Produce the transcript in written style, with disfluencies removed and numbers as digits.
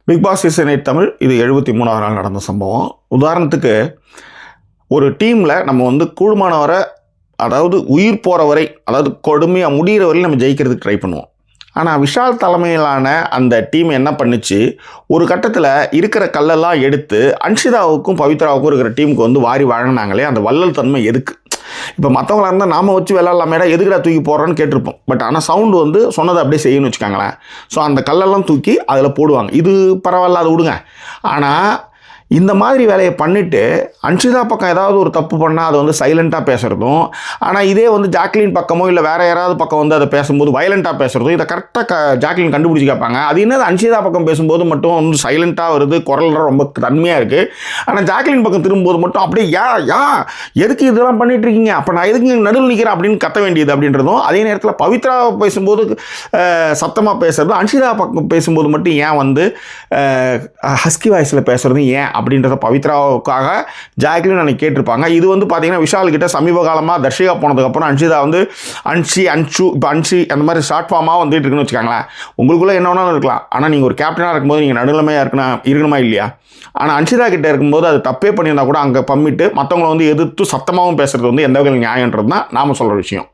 Big Boss season 8 Tamil இது 73வது நாள் நடந்த சம்பவம். உதாரணத்துக்கு ஒரு டீமில் நம்ம வந்து கூடுமானவரை, அதாவது உயிர் போகிற வரை, அதாவது கொடுமையாக முடிகிற வரையும் நம்ம ஜெயிக்கிறதுக்கு ட்ரை பண்ணுவோம். ஆனால் விஷால் தலைமையிலான அந்த டீம் என்ன பண்ணுச்சு, ஒரு கட்டத்தில் இருக்கிற கல்லெல்லாம் எடுத்து அன்ஷிதாவுக்கும் பவித்ராவுக்கும் இருக்கிற டீமுக்கு வந்து வாரி வழங்கினாங்களே, அந்த வள்ளல் தன்மை எதுக்கு? இப்போ மற்றவங்களா இருந்தால் நாம் வச்சு விளாட்லாமேடா, எதுக்குடா தூக்கி போடுறோன்னு கேட்டிருப்போம். பட் ஆனால் சவுண்டு வந்து சொன்னதை அப்படியே செய்யணும்னு வச்சுக்காங்களேன். ஸோ அந்த கல்லெல்லாம் தூக்கி அதில் போடுவாங்க. இது பரவாயில்ல, அது விடுங்க. ஆனால் இந்த மாதிரி வேலையை பண்ணிவிட்டு அன்ஷிதா பக்கம் ஏதாவது ஒரு தப்பு பண்ணால் அதை வந்து சைலண்ட்டாக பேசுகிறதும், ஆனால் இதே வந்து ஜாக்லின் பக்கமோ இல்லை வேறு யாராவது பக்கம் வந்து அதை பேசும்போது வயலண்ட்டாக பேசுகிறதும், இதை கரெக்டாக ஜாக்லின் கண்டுபிடிச்சி கேட்பாங்க. அது என்னது அன்ஷிதா பக்கம் பேசும்போது மட்டும் வந்து சைலண்ட்டாக வருது, குரல் ரொம்ப தன்மையாக இருக்குது. ஆனால் ஜாக்லின் பக்கம் திரும்பும்போது மட்டும் அப்படியே எதுக்கு இதெல்லாம் பண்ணிட்டு இருக்கீங்க, அப்போ நான் எதுக்கு நடுவில் நிற்கிறேன் அப்படின்னு கத்த வேண்டியது அப்படின்றதும், அதே நேரத்தில் பவித்ரா பேசும்போது சத்தமாக பேசுகிறதும், அன்ஷிதா பக்கம் பேசும்போது மட்டும் ஏன் வந்து ஹஸ்கி வாய்ஸில் பேசுகிறதும் ஏன் அப்படின்றத பவித்ராவுக்காக ஜாக்லின் அன்னைக்கு கேட்டிருப்பாங்க. இது வந்து பார்த்தீங்கன்னா விஷால்கிட்ட சமீப காலமாக தர்ஷிகா போனதுக்கப்புறம் அன்ஷிதா வந்து அன்ஷு இப்போ அன்ஷி அந்த மாதிரி ஷார்ட் ஃபார்மாக வந்துட்டு இருக்குன்னு வச்சுக்காங்களேன். உங்களுக்குள்ளே என்ன வேணாலும் இருக்கலாம், ஆனால் நீங்கள் ஒரு கேப்டனாக இருக்கும்போது நீங்கள் நடுநிலைமையாக இருக்கணுமா இல்லையா? ஆனால் அன்ஷிதா கிட்டே இருக்கும்போது அது தப்பே பண்ணியிருந்தா கூட அங்கே பம்மிட்டு மற்றவங்களை வந்து எதிர்த்து சத்தமாகவும் பேசுகிறது வந்து எந்த வகையில் நியாயன்றது தான் நாம் சொல்கிற விஷயம்.